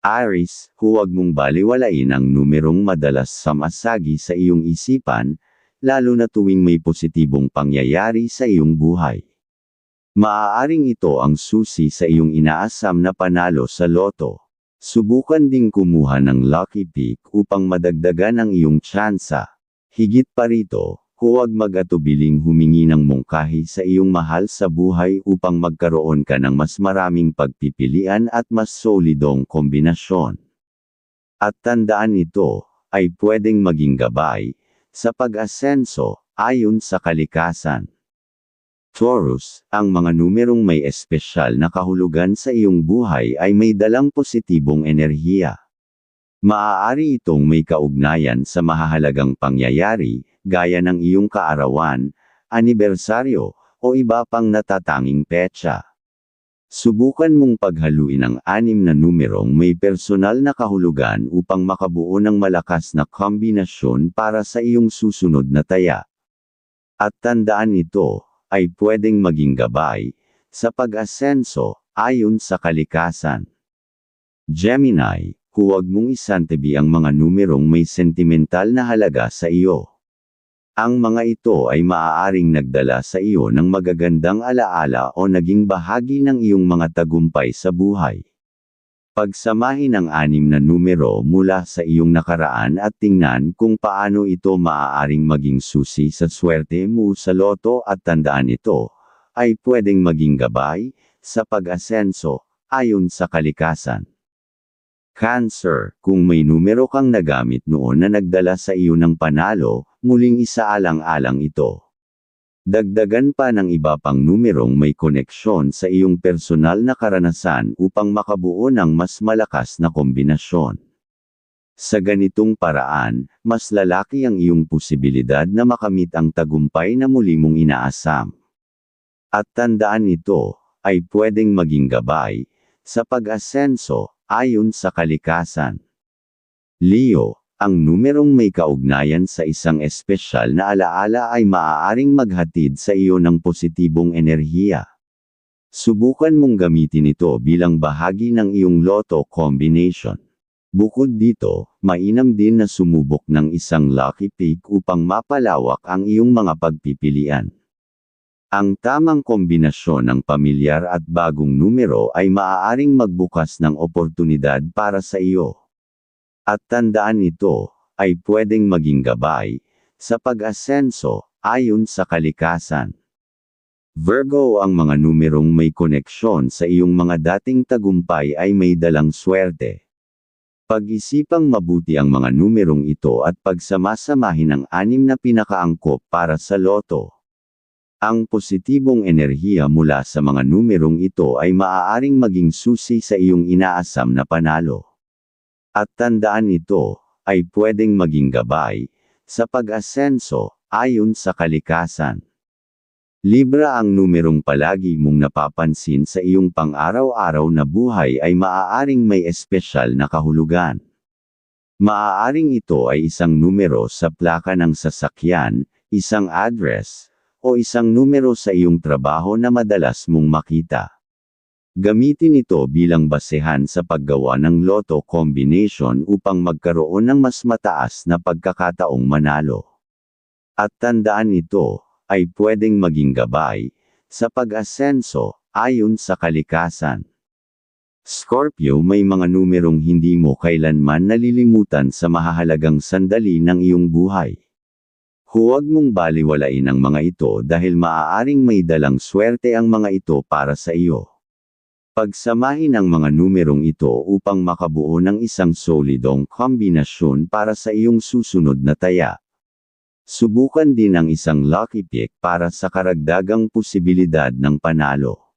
Aries, huwag mong balewalain ang numerong madalas sumasagi sa iyong isipan, lalo na tuwing may positibong pangyayari sa iyong buhay. Maaaring ito ang susi sa iyong inaasam na panalo sa loto. Subukan ding kumuha ng lucky pick upang madagdagan ang iyong tsansa. Higit pa rito, huwag mag-atubiling humingi ng mungkahi sa iyong mahal sa buhay upang magkaroon ka ng mas maraming pagpipilian at mas solidong kombinasyon. At tandaan ito, ay pwedeng maging gabay, sa pag-asenso, ayon sa kalikasan. Taurus, ang mga numerong may espesyal na kahulugan sa iyong buhay ay may dalang positibong enerhiya. Maaari itong may kaugnayan sa mahahalagang pangyayari, gaya ng iyong kaarawan, anibersaryo, o iba pang natatanging petsa. Subukan mong paghaluin ang 6 na numerong may personal na kahulugan upang makabuo ng malakas na kombinasyon para sa iyong susunod na taya. At tandaan ito, ay pwedeng maging gabay, sa pag-asenso, ayon sa kalikasan. Gemini, huwag mong isantabi ang mga numerong may sentimental na halaga sa iyo. Ang mga ito ay maaaring nagdala sa iyo ng magagandang alaala o naging bahagi ng iyong mga tagumpay sa buhay. Pagsamahin ang 6 na numero mula sa iyong nakaraan at tingnan kung paano ito maaaring maging susi sa swerte mo sa loto at tandaan ito, ay pwedeng maging gabay, sa pag-asenso, ayon sa kalikasan. Cancer, kung may numero kang nagamit noon na nagdala sa iyo ng panalo, muling isaalang-alang ito. Dagdagan pa ng iba pang numerong may koneksyon sa iyong personal na karanasan upang makabuo ng mas malakas na kombinasyon. Sa ganitong paraan, mas lalaki ang iyong posibilidad na makamit ang tagumpay na muli mong inaasam. At tandaan ito, ay pwedeng maging gabay, sa pag-asenso, ayon sa kalikasan. Leo, ang numerong may kaugnayan sa isang espesyal na alaala ay maaaring maghatid sa iyo ng positibong enerhiya. Subukan mong gamitin ito bilang bahagi ng iyong loto combination. Bukod dito, mainam din na sumubok ng isang lucky pick upang mapalawak ang iyong mga pagpipilian. Ang tamang kombinasyon ng pamilyar at bagong numero ay maaaring magbukas ng oportunidad para sa iyo. At tandaan ito, ay pwedeng maging gabay, sa pag-asenso, ayon sa kalikasan. Virgo, ang mga numerong may koneksyon sa iyong mga dating tagumpay ay may dalang swerte. Pag-isipang mabuti ang mga numerong ito at pagsamasamahin ang 6 na pinakaangkop para sa loto. Ang positibong enerhiya mula sa mga numerong ito ay maaaring maging susi sa iyong inaasam na panalo. At tandaan ito, ay pwedeng maging gabay, sa pag-asenso, ayon sa kalikasan. Libra, ang numerong palagi mong napapansin sa iyong pang-araw-araw na buhay ay maaaring may espesyal na kahulugan. Maaaring ito ay isang numero sa plaka ng sasakyan, isang address, o isang numero sa iyong trabaho na madalas mong makita. Gamitin ito bilang basehan sa paggawa ng loto combination upang magkaroon ng mas mataas na pagkakataong manalo. At tandaan ito, ay pwedeng maging gabay, sa pag-asenso, ayon sa kalikasan. Scorpio, may mga numerong hindi mo kailanman nalilimutan sa mahahalagang sandali ng iyong buhay. Huwag mong balewalain ang mga ito dahil maaaring may dalang swerte ang mga ito para sa iyo. Pagsamahin ang mga numerong ito upang makabuo ng isang solidong kombinasyon para sa iyong susunod na taya. Subukan din ang isang lucky pick para sa karagdagang posibilidad ng panalo.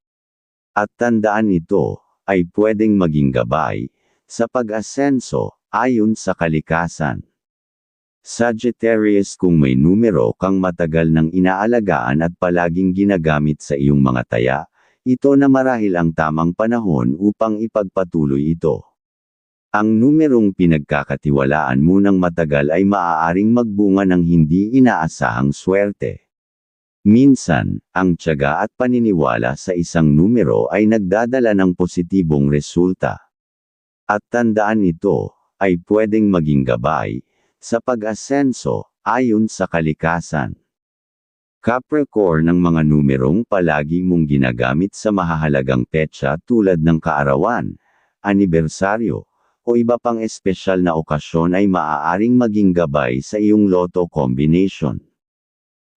At tandaan ito, ay pwedeng maging gabay, sa pag-asenso, ayon sa kalikasan. Sagittarius, kung may numero kang matagal nang inaalagaan at palaging ginagamit sa iyong mga taya, ito na marahil ang tamang panahon upang ipagpatuloy ito. Ang numerong pinagkakatiwalaan mo ng matagal ay maaaring magbunga ng hindi inaasahang swerte. Minsan, ang tiyaga at paniniwala sa isang numero ay nagdadala ng positibong resulta. At tandaan ito, ay pwedeng maging gabay, sa pag-asenso, ayon sa kalikasan. Capricorn ng mga numerong palagi mong ginagamit sa mahahalagang petsa tulad ng kaarawan, anibersaryo, o iba pang espesyal na okasyon ay maaaring maging gabay sa iyong lotto combination.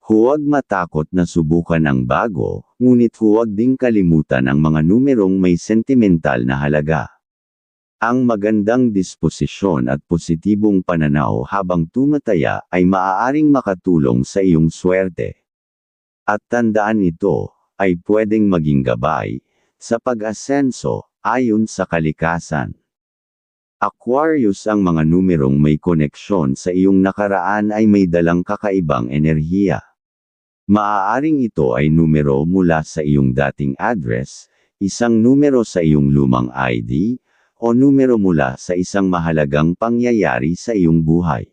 Huwag matakot na subukan ang bago, ngunit huwag ding kalimutan ang mga numerong may sentimental na halaga. Ang magandang disposisyon at positibong pananaw habang tumataya ay maaaring makatulong sa iyong swerte. At tandaan ito, ay pwedeng maging gabay, sa pag-asenso, ayon sa kalikasan. Aquarius, ang mga numerong may koneksyon sa iyong nakaraan ay may dalang kakaibang enerhiya. Maaaring ito ay numero mula sa iyong dating address, isang numero sa iyong lumang ID, o numero mula sa isang mahalagang pangyayari sa iyong buhay.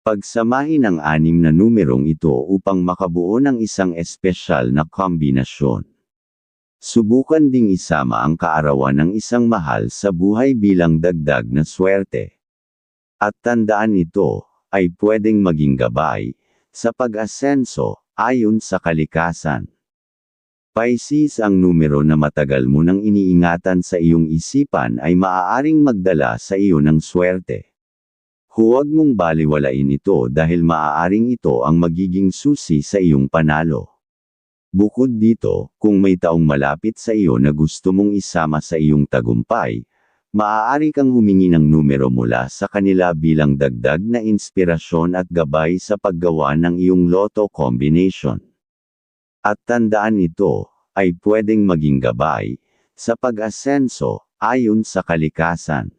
Pagsamahin ang 6 na numerong ito upang makabuo ng isang espesyal na kombinasyon. Subukan ding isama ang kaarawan ng isang mahal sa buhay bilang dagdag na swerte. At tandaan ito, ay pwedeng maging gabay, sa pag-asenso, ayon sa kalikasan. Pisces, ang numero na matagal mo nang iniingatan sa iyong isipan ay maaaring magdala sa iyo ng swerte. Huwag mong baliwalain ito dahil maaaring ito ang magiging susi sa iyong panalo. Bukod dito, kung may taong malapit sa iyo na gusto mong isama sa iyong tagumpay, maaari kang humingi ng numero mula sa kanila bilang dagdag na inspirasyon at gabay sa paggawa ng iyong lotto combination. At tandaan ito, ay pwedeng maging gabay, sa pag-asenso, ayon sa kalikasan.